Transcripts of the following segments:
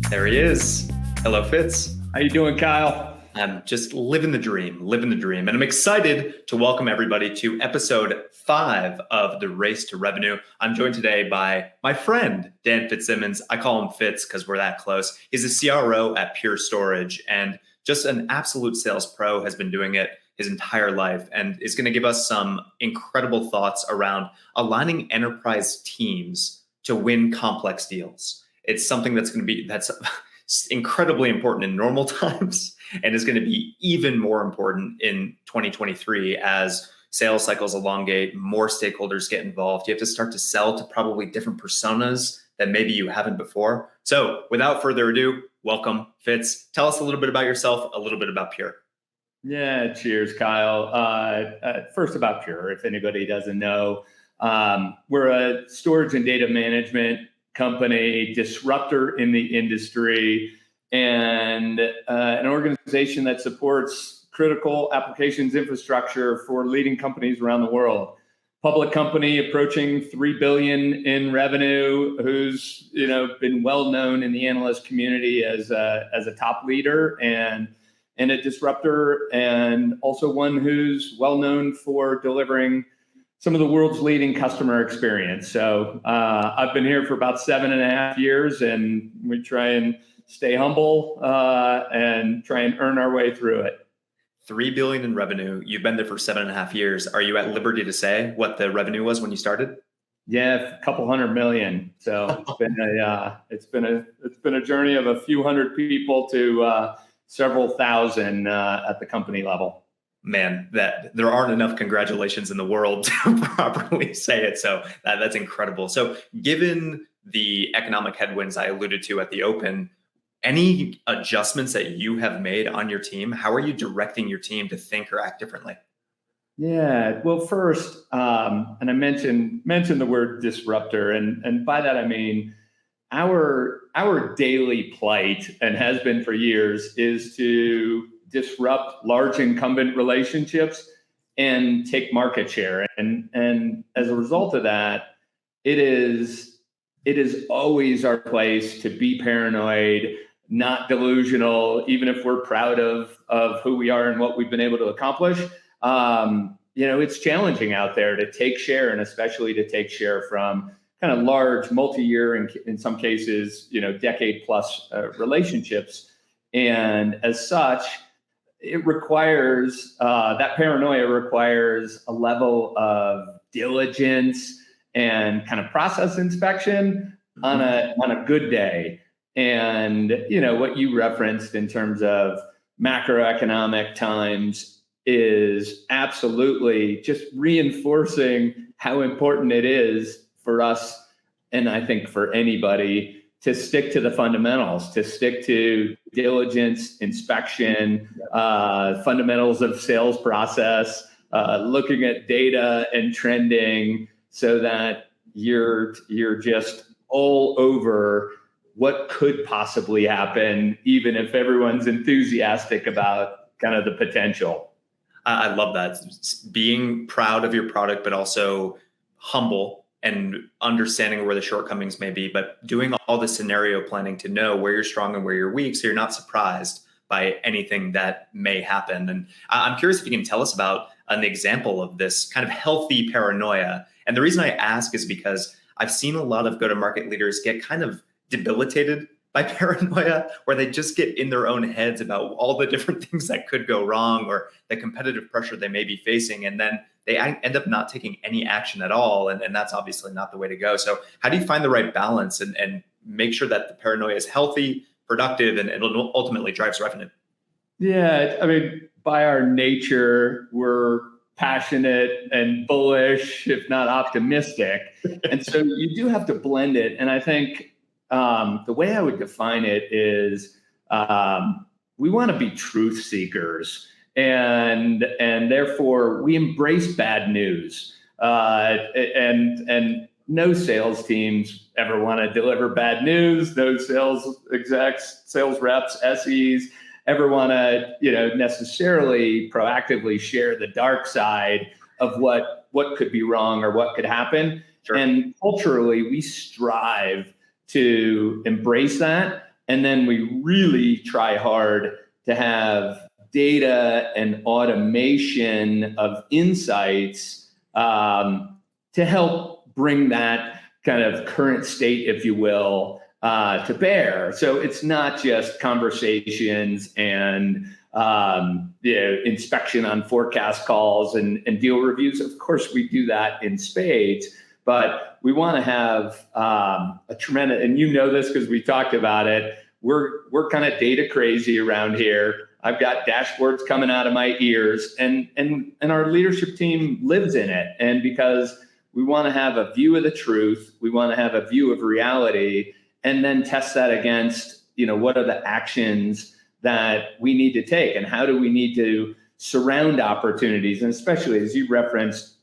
There he is. Hello, Fitz. How you doing, Kyle? I'm just living the dream. And I'm excited to welcome everybody to episode 5 of the Race to Revenue. I'm joined today by my friend, Dan FitzSimons. I call him Fitz because we're that close. He's a CRO at Pure Storage and just an absolute sales pro, has been doing it his entire life, and is going to give us some incredible thoughts around aligning enterprise teams to win complex deals. It's something that's incredibly important in normal times and is going to be even more important in 2023 as sales cycles elongate, more stakeholders get involved. You have to start to sell to probably different personas that maybe you haven't before. So without further ado, welcome, Fitz. Tell us a little bit about yourself, a little bit about Pure. Yeah, cheers, Kyle. First about Pure, if anybody doesn't know, we're a storage and data management company, disruptor in the industry, and an organization that supports critical applications infrastructure for leading companies around the world. Public company approaching $3 billion in revenue, who's been well known in the analyst community as a top leader and a disruptor, and also one who's well known for delivering some of the world's leading customer experience. So I've been here for about 7.5 years, and we try and stay humble and try and earn our way through it. $3 billion in revenue. You've been there for 7.5 years. Are you at liberty to say what the revenue was when you started? Yeah, a couple $100 million. So it's been a journey of a few hundred people to several thousand at the company level. Man, that there aren't enough congratulations in the world to properly say it. So that's incredible. So given the economic headwinds I alluded to at the open, any adjustments that you have made on your team? How are you directing your team to think or act differently? Yeah, well, first, and I mentioned the word disruptor, and by that I mean our daily plight, and has been for years, is to disrupt large incumbent relationships and take market share. And as a result of that, it is always our place to be paranoid, not delusional, even if we're proud of who we are and what we've been able to accomplish. It's challenging out there to take share, and especially to take share from kind of large, multi-year, and in some cases, decade plus relationships. And as such, it requires, that paranoia requires a level of diligence and kind of process inspection on a good day. And, what you referenced in terms of macroeconomic times is absolutely just reinforcing how important it is for us, and I think for anybody, to stick to the fundamentals, to stick to diligence, inspection, fundamentals of sales process, looking at data and trending, so that you're just all over what could possibly happen, even if everyone's enthusiastic about kind of the potential. I love that. Being proud of your product, but also humble and understanding where the shortcomings may be, but doing all the scenario planning to know where you're strong and where you're weak, so you're not surprised by anything that may happen. And I'm curious if you can tell us about an example of this kind of healthy paranoia. And the reason I ask is because I've seen a lot of go-to-market leaders get kind of debilitated by paranoia, where they just get in their own heads about all the different things that could go wrong or the competitive pressure they may be facing. And then they end up not taking any action at all. And that's obviously not the way to go. So how do you find the right balance and make sure that the paranoia is healthy, productive, and ultimately drives revenue? Yeah, I mean, by our nature, we're passionate and bullish, if not optimistic. And so you do have to blend it. And I think the way I would define it is we want to be truth seekers. And therefore, we embrace bad news. And no sales teams ever want to deliver bad news. No sales execs, sales reps, SEs ever want to, necessarily proactively share the dark side of what could be wrong or what could happen. Sure. And culturally, we strive to embrace that And then we really try hard to have data and automation of insights to help bring that kind of current state, if you will, to bear. So it's not just conversations and inspection on forecast calls and deal reviews. Of course, we do that in spades, but we want to have a tremendous, and you know this because we talked about it, we're kind of data crazy around here. I've got dashboards coming out of my ears, and our leadership team lives in it. And because we want to have a view of the truth, we want to have a view of reality, and then test that against, what are the actions that we need to take, and how do we need to surround opportunities, and especially as you referenced,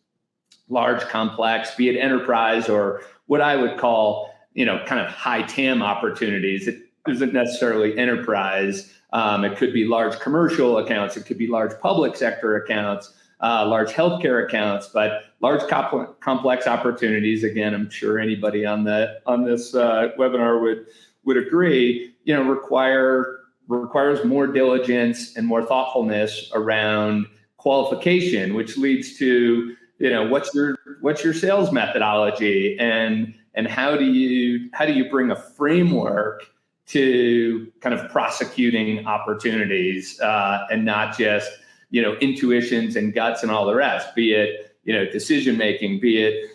large, complex, be it enterprise or what I would call, kind of high TAM opportunities. It isn't necessarily enterprise. It could be large commercial accounts. It could be large public sector accounts, large healthcare accounts, but large complex opportunities. Again, I'm sure anybody on this webinar would agree, requires more diligence and more thoughtfulness around qualification, which leads to, what's your sales methodology, and how do you bring a framework to kind of prosecuting opportunities, and not just, intuitions and guts and all the rest, be it, decision making, be it,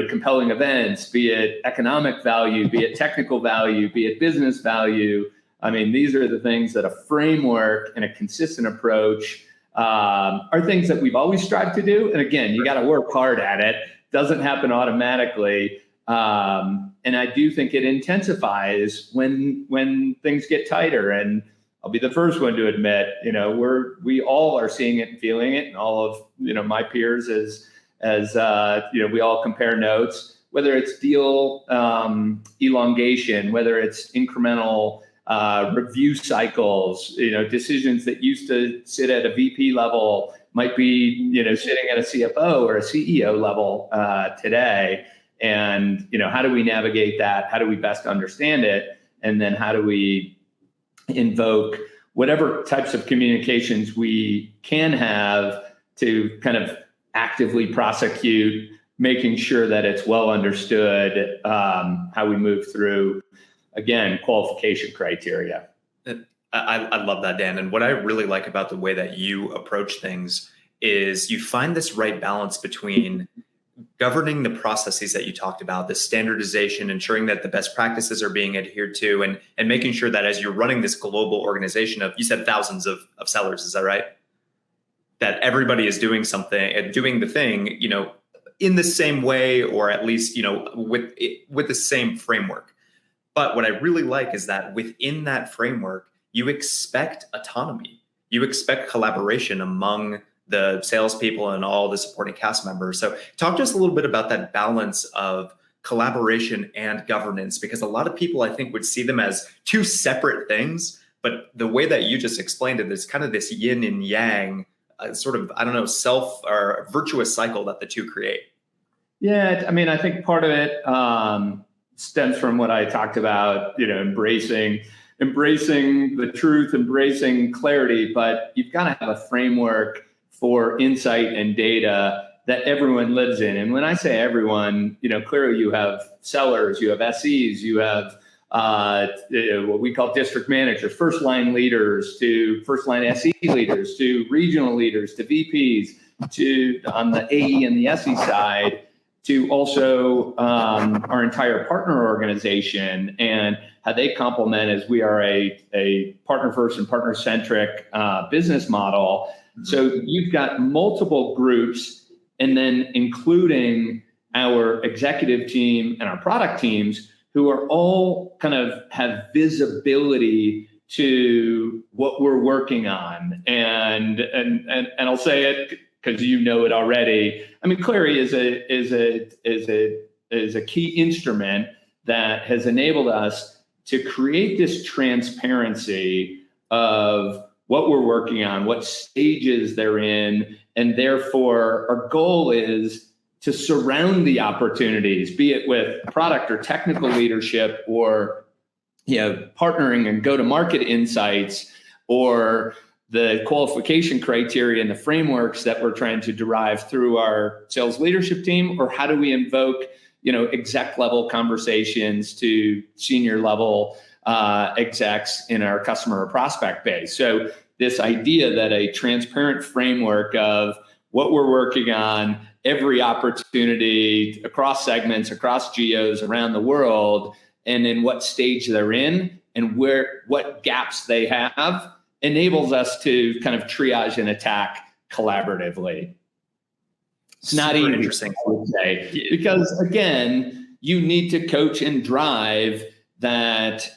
compelling events, be it economic value, be it technical value, be it business value. I mean, these are the things that a framework and a consistent approach are things that we've always strived to do. And again, you got to work hard at it. Doesn't happen automatically. And I do think it intensifies when things get tighter. And I'll be the first one to admit, we all are seeing it and feeling it, and all of my peers as we all compare notes, whether it's deal elongation, whether it's incremental review cycles, decisions that used to sit at a VP level might be, sitting at a CFO or a CEO level today. And, how do we navigate that? How do we best understand it? And then how do we invoke whatever types of communications we can have to kind of actively prosecute, making sure that it's well understood, how we move through, again, qualification criteria. I love that, Dan. And what I really like about the way that you approach things is you find this right balance between governing the processes that you talked about, the standardization, ensuring that the best practices are being adhered to, and making sure that as you're running this global organization of, you said thousands of sellers, is that right? That everybody is doing something and doing the thing, in the same way, or at least, with the same framework. But what I really like is that within that framework, you expect autonomy. You expect collaboration among the salespeople and all the supporting cast members. So talk to us a little bit about that balance of collaboration and governance, because a lot of people, I think, would see them as two separate things. But the way that you just explained it, there's kind of this yin and yang, sort of, self or virtuous cycle that the two create. Yeah, I mean, I think part of it stems from what I talked about, embracing the truth, embracing clarity, but you've got to have a framework for insight and data that everyone lives in. And when I say everyone, clearly you have sellers, you have SEs, you have what we call district managers, first line leaders, to first line SE leaders, to regional leaders, to VPs, to on the AE and the SE side, to also our entire partner organization and how they complement, as we are a partner first and partner centric business model. So you've got multiple groups, and then including our executive team and our product teams, who are all kind of have visibility to what we're working on. And I'll say it because you know it already. I mean, Clari is a key instrument that has enabled us to create this transparency of what we're working on, what stages they're in, and therefore our goal is to surround the opportunities, be it with product or technical leadership or partnering and go-to-market insights, or the qualification criteria and the frameworks that we're trying to derive through our sales leadership team, or how do we invoke, exec level conversations to senior level execs in our customer or prospect base. So this idea that a transparent framework of what we're working on, every opportunity across segments, across geos around the world, and in what stage they're in and what gaps they have, enables us to kind of triage and attack collaboratively. It's not easy, interesting, I would say, because again, you need to coach and drive that.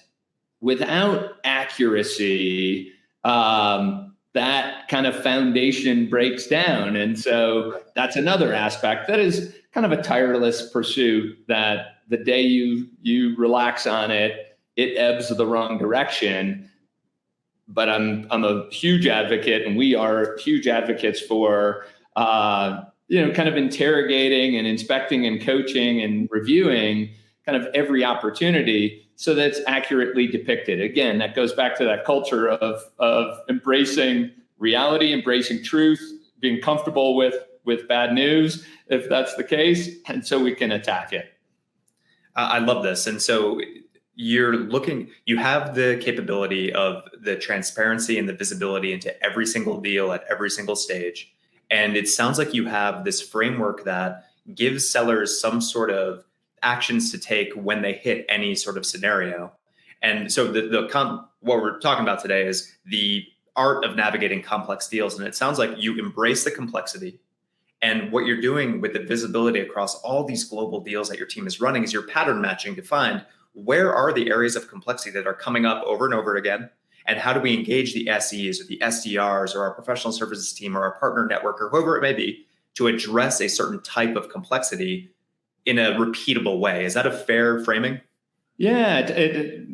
Without accuracy, that kind of foundation breaks down. And so that's another aspect that is kind of a tireless pursuit, that the day you relax on it, it ebbs the wrong direction. But I'm a huge advocate, and we are huge advocates for kind of interrogating and inspecting and coaching and reviewing kind of every opportunity so that it's accurately depicted. Again, that goes back to that culture of embracing reality, embracing truth, being comfortable with bad news, if that's the case, and so we can attack it. I love this. And so you have the capability of the transparency and the visibility into every single deal at every single stage. And it sounds like you have this framework that gives sellers some sort of actions to take when they hit any sort of scenario. And so what we're talking about today is the art of navigating complex deals. And it sounds like you embrace the complexity. And what you're doing with the visibility across all these global deals that your team is running is you're pattern matching to find where are the areas of complexity that are coming up over and over again, and how do we engage the SEs or the SDRs or our professional services team or our partner network or whoever it may be to address a certain type of complexity in a repeatable way. Is that a fair framing? Yeah, it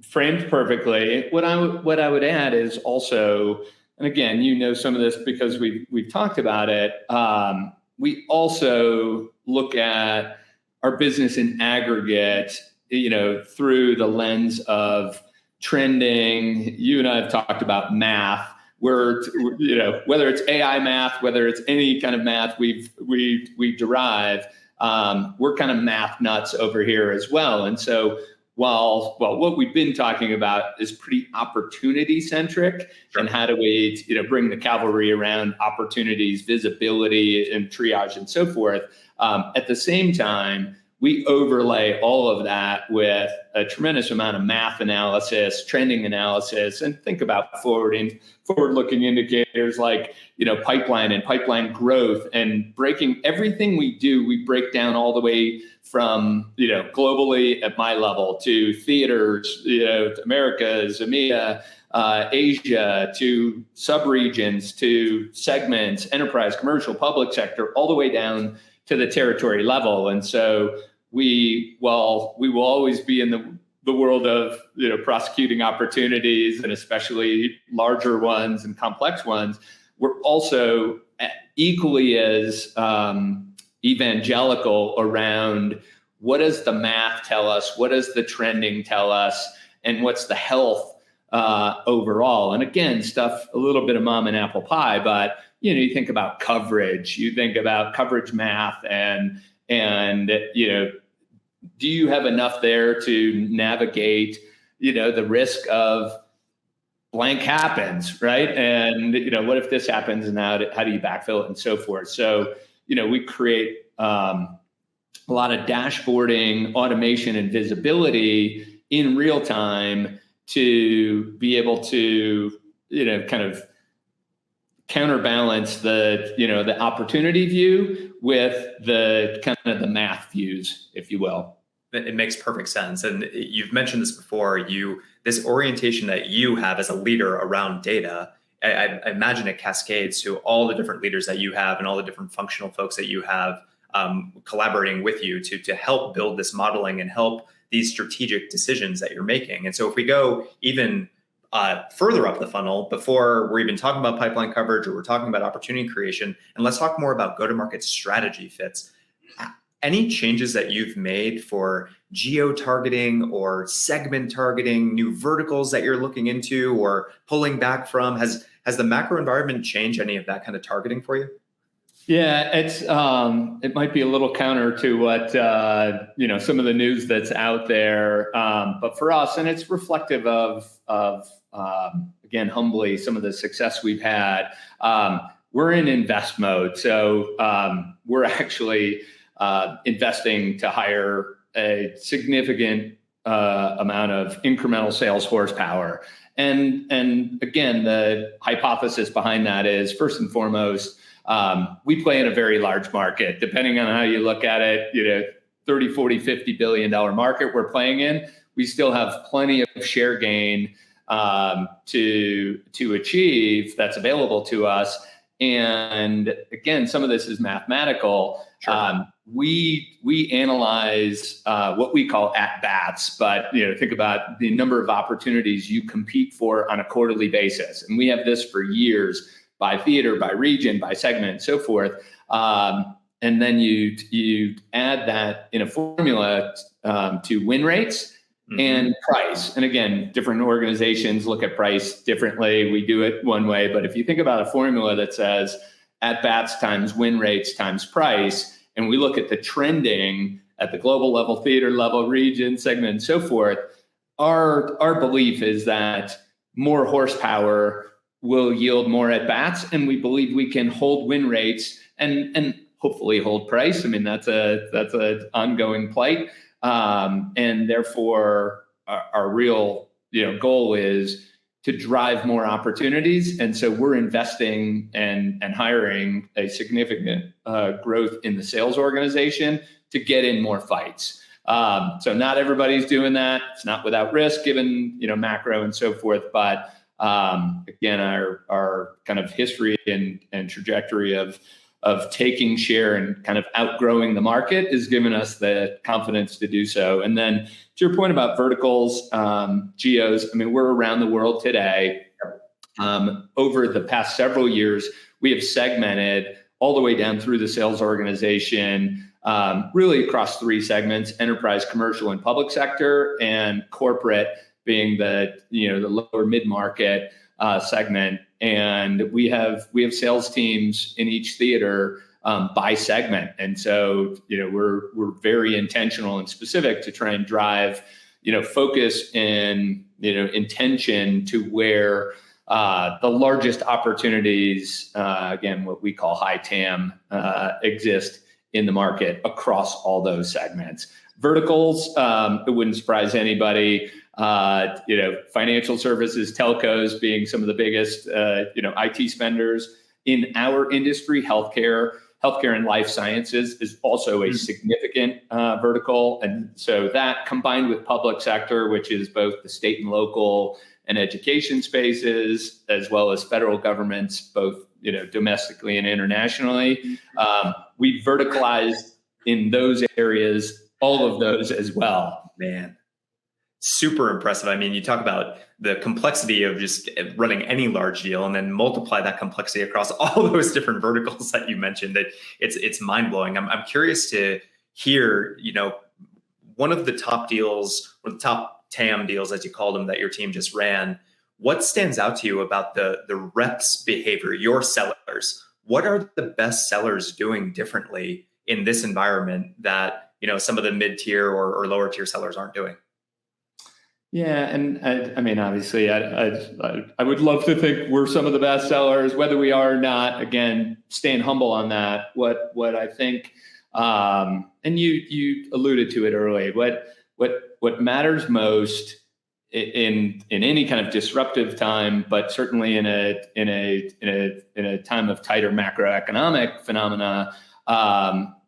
framed perfectly. What I would add is also, and again, some of this because we've talked about it. We also look at our business in aggregate, through the lens of trending. You and I have talked about math, where whether it's AI math, whether it's any kind of math we derive. We're kind of math nuts over here as well. And so while what we've been talking about is pretty opportunity centric, sure, and how do we bring the cavalry around opportunities, visibility, and triage and so forth, at the same time, we overlay all of that with a tremendous amount of math analysis, trending analysis, and think about forward-looking indicators like pipeline and pipeline growth, and breaking everything we do. We break down all the way from globally at my level to theaters, to Americas, EMEA, Asia, to subregions, to segments, enterprise, commercial, public sector, all the way down to the territory level. And so while we will always be in the world of prosecuting opportunities, and especially larger ones and complex ones, we're also equally as evangelical around what does the math tell us, what does the trending tell us, and what's the health overall. And again, stuff a little bit of mom and apple pie, but you think about coverage, you think about coverage math, and do you have enough there to navigate the risk of blank happens, right? And what if this happens, and how do you backfill it, and so forth. So we create a lot of dashboarding, automation, and visibility in real time to be able to kind of counterbalance the opportunity view with the kind of the math views, if you will. It makes perfect sense. And you've mentioned this before, this orientation that you have as a leader around data, I imagine it cascades to all the different leaders that you have and all the different functional folks that you have collaborating with you to help build this modeling and help these strategic decisions that you're making. And so if we go even further up the funnel, before we're even talking about pipeline coverage or we're talking about opportunity creation, and let's talk more about go-to-market strategy, Fitz. Any changes that you've made for geo targeting or segment targeting, new verticals that you're looking into or pulling back from? Has the macro environment changed any of that kind of targeting for you? Yeah, it might be a little counter to what some of the news that's out there, but for us, and it's reflective of again, humbly, some of the success we've had. We're in invest mode, so we're actually investing to hire a significant amount of incremental sales horsepower, and again, the hypothesis behind that is first and foremost. We play in a very large market, depending on how you look at it, 30, 40, $50 billion market we're playing in. We still have plenty of share gain to achieve that's available to us. And again, some of this is mathematical. Sure. We analyze what we call at bats, but think about the number of opportunities you compete for on a quarterly basis. And we have this for years, by theater, by region, by segment, and so forth. And then you add that in a formula to win rates and price. And again, different organizations look at price differently. We do it one way. But if you think about a formula that says at bats times win rates times price, and we look at the trending at the global level, theater level, region, segment, and so forth, our belief is that more horsepower will yield more at bats, and we believe we can hold win rates and hopefully hold price. I mean, that's an ongoing plight, and therefore our real goal is to drive more opportunities. And so we're investing and hiring a significant growth in the sales organization to get in more fights. So not everybody's doing that. It's not without risk, given macro and so forth, but again, our kind of history and trajectory of taking share and kind of outgrowing the market has given us the confidence to do so. And then to your point about verticals, geos, I mean, we're around the world today. Over the past several years, we have segmented all the way down through the sales organization, really across three segments: enterprise, commercial, and public sector, and corporate being the lower mid-market segment. And we have sales teams in each theater by segment. And so we're very intentional and specific to try and drive focus and intention to where the largest opportunities, again, what we call high TAM, exist in the market across all those segments. Verticals, it wouldn't surprise anybody. Financial services, telcos being some of the biggest, IT spenders in our industry. Healthcare and life sciences is also a significant vertical. And so that combined with public sector, which is both the state and local and education spaces, as well as federal governments, both domestically and internationally, we verticalized in those areas, all of those as well. Man. Super impressive. I mean, you talk about the complexity of just running any large deal and then multiply that complexity across all those different verticals that you mentioned. It's mind blowing. I'm curious to hear, one of the top deals or the top TAM deals, as you called them, that your team just ran. What stands out to you about the reps' behavior, your sellers? What are the best sellers doing differently in this environment that some of the mid-tier or lower tier sellers aren't doing? Yeah, and I mean, obviously, I would love to think we're some of the best sellers. Whether we are or not, again, staying humble on that. What I think, and you alluded to it early. What matters most in any kind of disruptive time, but certainly in a time of tighter macroeconomic phenomena,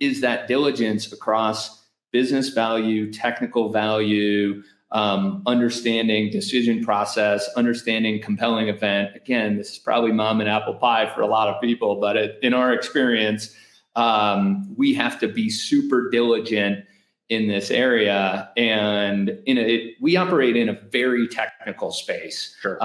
is that diligence across business value, technical value. Understanding decision process, understanding compelling event. Again, this is probably mom and apple pie for a lot of people, but in our experience, we have to be super diligent in this area. And we operate in a very technical space. Sure.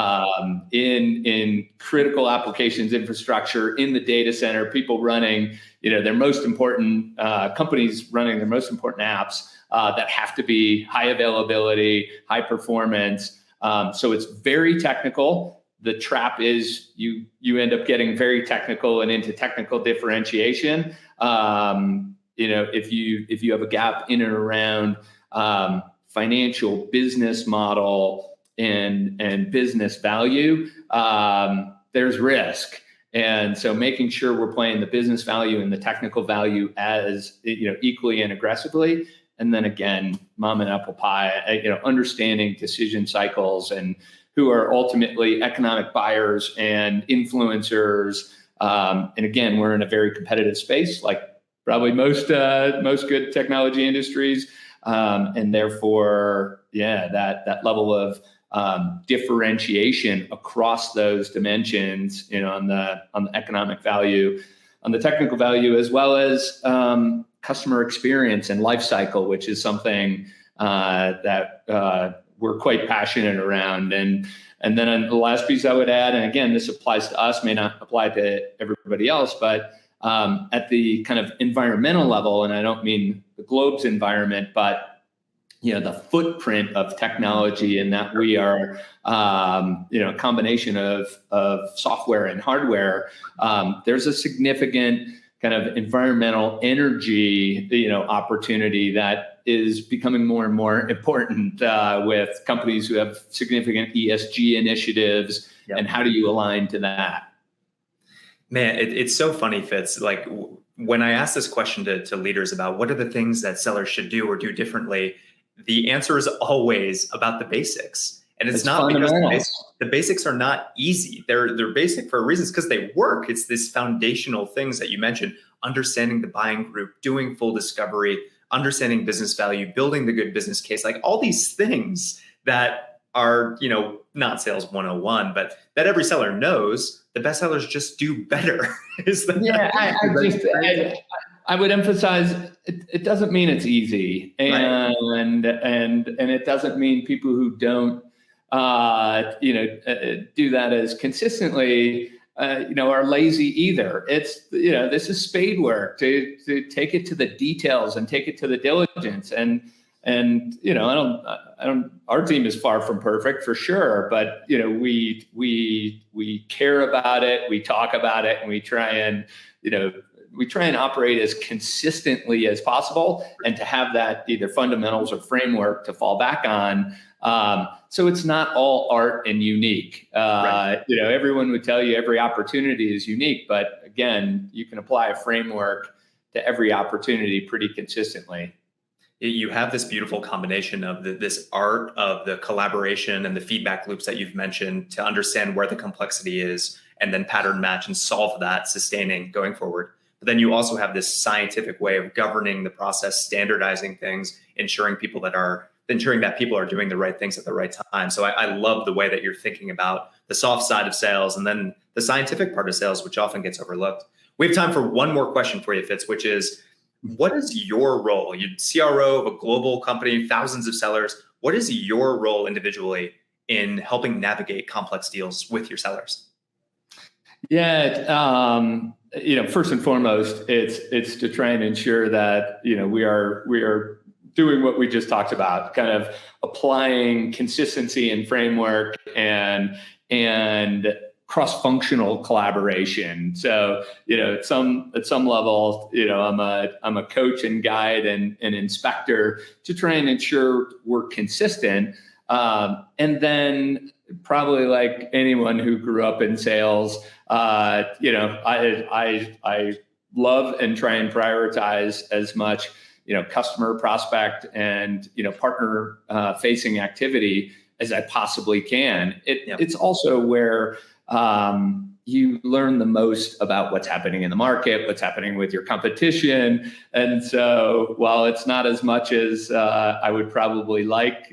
In critical applications infrastructure, in the data center, people running, their most important companies running their most important apps. that have to be high availability, high performance. So it's very technical. The trap is you end up getting very technical and into technical differentiation. If you have a gap in and around financial business model and business value, there's risk. And so making sure we're playing the business value and the technical value as equally and aggressively. And then again, mom and apple pie, understanding decision cycles and who are ultimately economic buyers and influencers. And again, we're in a very competitive space, like probably most good technology industries. And therefore, that level of differentiation across those dimensions, on the economic value, on the technical value, as well as customer experience and life cycle, which is something that we're quite passionate around. And then the last piece I would add, and again, this applies to us, may not apply to everybody else, but at the kind of environmental level, and I don't mean the globe's environment, but the footprint of technology, and that we are, a combination of software and hardware. There's a significant kind of environmental energy, opportunity that is becoming more and more important with companies who have significant ESG initiatives. Yep. And how do you align to that? Man, it's so funny, Fitz. Like when I ask this question to leaders about what are the things that sellers should do or do differently, the answer is always about the basics. And it's not because the basics are not easy. They're basic for a reason, because they work. It's this foundational things that you mentioned: understanding the buying group, doing full discovery, understanding business value, building the good business case, like all these things that are, not sales 101, but that every seller knows. The best sellers just do better. I would emphasize it doesn't mean it's easy, and it doesn't mean people who don't do that as consistently are lazy either. It's this is spade work to take it to the details and take it to the diligence, and I don't our team is far from perfect for sure, but we care about it, we talk about it, and we try and operate as consistently as possible, and to have that either fundamentals or framework to fall back on. So it's not all art and unique. Everyone would tell you every opportunity is unique, but again, you can apply a framework to every opportunity pretty consistently. You have this beautiful combination of this art of the collaboration and the feedback loops that you've mentioned to understand where the complexity is, and then pattern match and solve that, sustaining going forward. But then you also have this scientific way of governing the process, standardizing things, ensuring that people are doing the right things at the right time. So I love the way that you're thinking about the soft side of sales and then the scientific part of sales, which often gets overlooked. We have time for one more question for you, Fitz, which is, what is your role? You're CRO of a global company, thousands of sellers. What is your role individually in helping navigate complex deals with your sellers? Yeah, first and foremost, it's to try and ensure that we are doing what we just talked about, kind of applying consistency and framework and cross-functional collaboration. So at some level, I'm a coach and guide and an inspector to try and ensure we're consistent. And then probably like anyone who grew up in sales, I love and try and prioritize as much, customer, prospect, and, partner facing activity as I possibly can. It's also where you learn the most about what's happening in the market, what's happening with your competition. And so while it's not as much as I would probably like,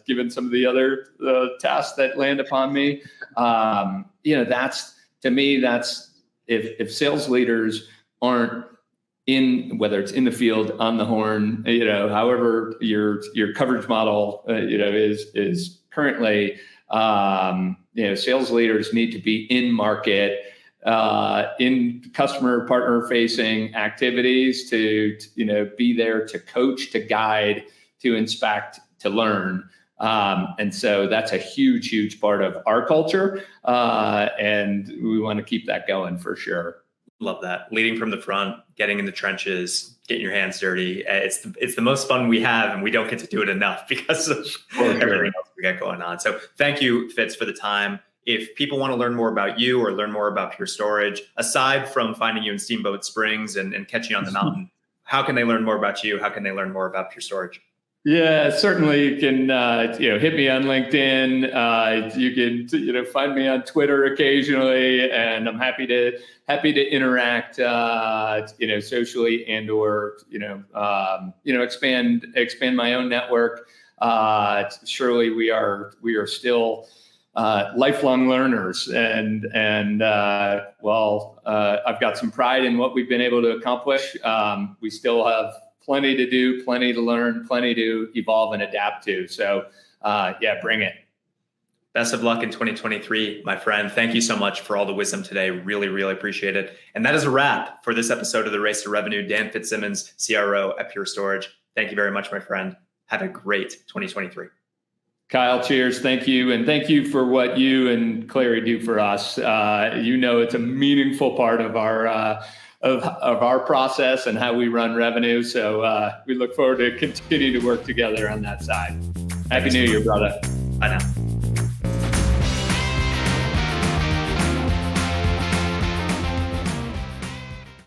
given some of the other tasks that land upon me, that's, to me, that's if sales leaders aren't in, whether it's in the field, on the horn, however your coverage model, is currently, sales leaders need to be in market in customer partner facing activities to be there to coach, to guide, to inspect, to learn. And so that's a huge part of our culture. And we want to keep that going for sure. Love that. Leading from the front, getting in the trenches, getting your hands dirty. It's the most fun we have, and we don't get to do it enough because of everything else we got going on. So thank you, Fitz, for the time. If people want to learn more about you or learn more about Pure Storage, aside from finding you in Steamboat Springs and catching you on the mountain, how can they learn more about you? How can they learn more about Pure Storage? Yeah, certainly you can hit me on LinkedIn. You can find me on Twitter occasionally, and I'm happy to interact socially and or expand my own network. Surely we are still lifelong learners, and I've got some pride in what we've been able to accomplish. We still have plenty to do, plenty to learn, plenty to evolve and adapt to. So, bring it. Best of luck in 2023, my friend. Thank you so much for all the wisdom today. Really, really appreciate it. And that is a wrap for this episode of the Race to Revenue. Dan FitzSimons, CRO at Pure Storage. Thank you very much, my friend. Have a great 2023. Kyle, cheers. Thank you. And thank you for what you and Clari do for us. It's a meaningful part of our process and how we run revenue. So we look forward to continuing to work together on that side. Happy New Year, brother. Bye now.